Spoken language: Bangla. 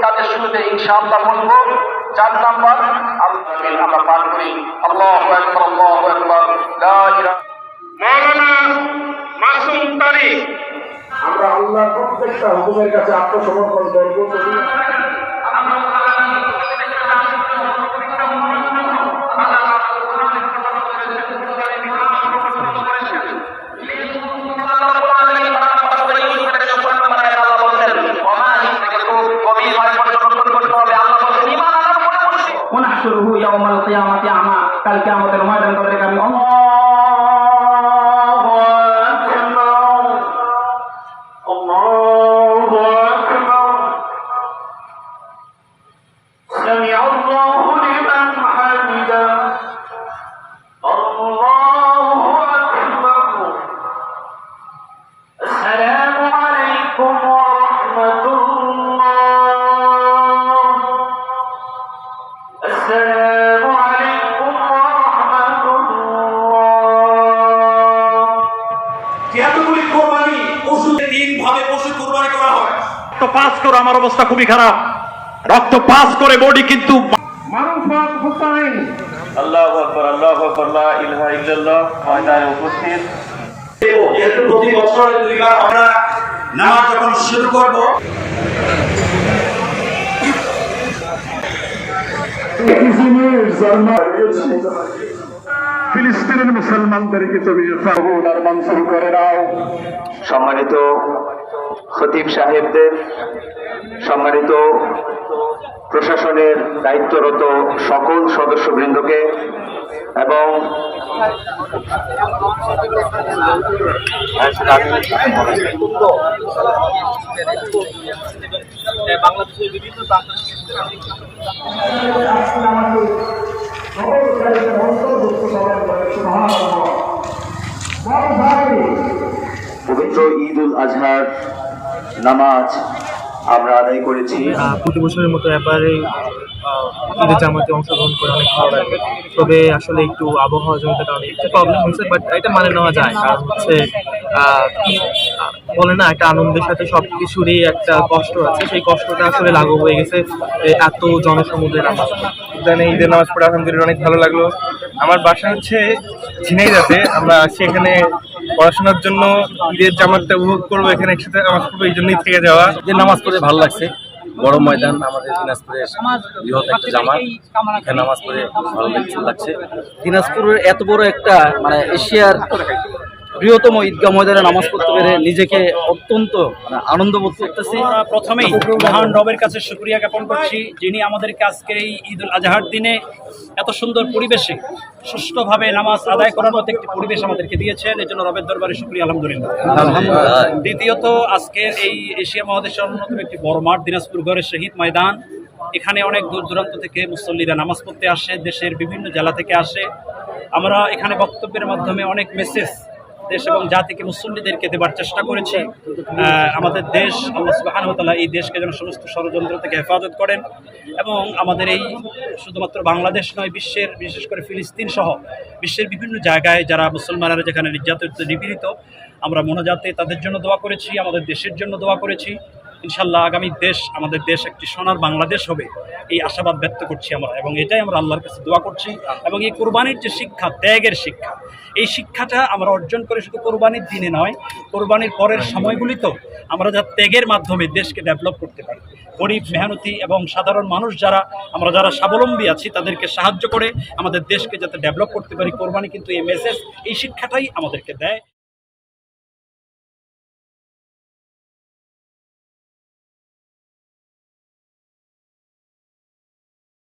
কাজের শুরুতে ইনশাআল্লাহ বলবো। 4 নাম্বার আমরা পাঠ করি আল্লাহু আকবার আল্লাহু আকবার লা ইলাহা। মাওলানা মাসুম তারিক। আমরা আল্লাহর প্রত্যেকটা হুকুমের কাছে আত্মসমর্পণ করব। ونحشره يوم القيامة أعمى কাল কিয়ামতের ময়দানে তাদেরকে আমি سمع الله لمن حمده الله أكبر السلام عليكم ورحمة الله السلام عليكم ورحمة الله এতগুলি কোরবানি পশু 3 ভাবে পশু কোরবানি করা হয়। তো পাস করে আমার অবস্থা খুবই খারাপ, রক্ত পাস করে বডি কিন্তু মারুফাত হুসাইন আল্লাহু আকবার লা ইলাহা ইল্লাল্লাহ ময়দানে উপস্থিত। যেহেতু প্রতি বছর দুইবার আমরা নামাজ যখন শুরু করব, ফিলিস্তিনের মুসলমানদেরকে তুমি আর মঞ্জুর করে নাও। সম্মানিত খতিব সাহেবদের, সম্মানিত প্রশাসনের দায়িত্বরত সকল সদস্যবৃন্দকে এবং বাংলাদেশের বিভিন্ন পবিত্র ঈদ উল আজহার নামাজ আমরা আদায় করেছি। প্রতি বছরের মতো এবারে ঈদের জামাতে অংশগ্রহণ করে অনেক ভালো লাগে। তবে আসলে একটু আবহাওয়া জনিত কারণে একটু প্রবলেম হয়েছে, বাট এটা মানে নেওয়া যায়। কারণ হচ্ছে বলে না, একটা আনন্দের সাথে সব কিছুরই একটা কষ্ট আছে, সেই কষ্টটা আসলে লাঘব হয়ে গেছে এত জনসমুদ্রের নামাজ। ঈদের নামাজ পড়ে আলহামদুলিল্লাহ অনেক ভালো লাগলো। আমার বাসা হচ্ছে ঝিনাইদহে, আমরা সেখানে পড়াশোনার জন্য ঈদের জামাতটা উপভোগ করবো, এখানে একসাথে নামাজ পড়বো, এই জন্যই থেকে যাওয়া। ঈদের নামাজ পড়ে ভালো লাগছে। বড় ময়দান আমাদের দিনাজপুরের বৃহৎ একটা জামাত, এখানে নামাজ পড়ে ভালো লাগছে। দিনাজপুরের এত বড় একটা মানে এশিয়ার বৃহত্তম ঈদগাহ ময়দানে নামাজ পড়তে পেরে নিজেকে অত্যন্ত আনন্দ বোধ করতেছি। আমরা প্রথমেই মহান রবের কাছে শুকরিয়া জ্ঞাপন করছি, যিনি আমাদেরকে আজকের এই ঈদ উল আজহার দিনে এত সুন্দর পরিবেশে সুষ্ঠুভাবে নামাজ আদায় করার মতো একটি পরিবেশ আমাদেরকে দিয়েছেন। এই জন্য রবের দরবারে শুকরিয়া আলহামদুলিল্লাহ। দ্বিতীয়ত, আজকের এই এশিয়া মহাদেশের অন্যতম একটি বড় মাঠ দিনাজপুর গড়ের শহীদ ময়দান। এখানে অনেক দূর দূরান্ত থেকে মুসল্লিরা নামাজ পড়তে আসে, দেশের বিভিন্ন জেলা থেকে আসে। আমরা এখানে বক্তব্যের মাধ্যমে অনেক মেসেজ দেশ এবং জাতিকে মুসল্লিদেরকে দেবার চেষ্টা করেছি। আমাদের দেশ, আল্লাহ সুবহানাহু ওয়া তাআলা এই দেশকে যেন সমস্ত ষড়যন্ত্র থেকে হেফাজত করেন এবং আমাদের এই শুধুমাত্র বাংলাদেশ নয়, বিশ্বের বিশেষ করে ফিলিস্তিন সহ বিশ্বের বিভিন্ন জায়গায় যারা মুসলমানেরা যেখানে নির্যাতিত নিপীড়িত, আমরা মোনাজাতে তাদের জন্য দোয়া করেছি, আমাদের দেশের জন্য দোয়া করেছি। ইনশাল্লাহ আগামী দেশ, আমাদের দেশ একটি সোনার বাংলাদেশ হবে, এই আশাবাদ ব্যক্ত করছি আমরা, এবং এটাই আমরা আল্লাহর কাছে দোয়া করছি। এবং এই কোরবানির যে শিক্ষা, ত্যাগের শিক্ষা, এই শিক্ষাটা আমরা অর্জন করে শুধু কোরবানির দিনে নয়, কোরবানির পরের সময়গুলিতেও আমরা যা ত্যাগের মাধ্যমে দেশকে ডেভেলপ করতে পারি। গরিব, মেহনতি এবং সাধারণ মানুষ আমরা যারা স্বাবলম্বী আছি, তাদেরকে সাহায্য করে আমাদের দেশকে যাতে ডেভেলপ করতে পারি, কোরবানি কিন্তু এই মেসেজ, এই শিক্ষাটাই আমাদেরকে দেয়।